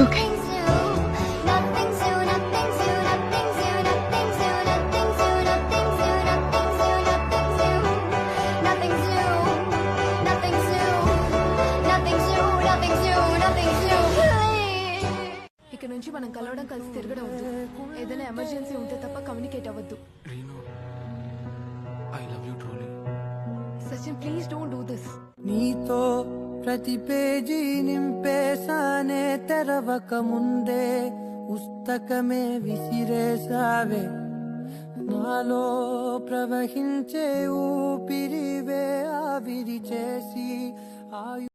Okay ఇక్కడ నుంచి మనం కలవడం కలిసి తిరగడం వద్దు. ఏదైనా ఎమర్జెన్సీ ఉంటే తప్ప కమ్యూనికేట్ అవ్వద్దు. Reenu, I love you truly. Sachin please don't do this. నీతో ప్రతి పేజీ నింపేసానే తెరవక ముందే పుస్తకమే విసిరేసావే నాలో ప్రవహించే ఊపిరివే ఆవిరి చేసి ఆయు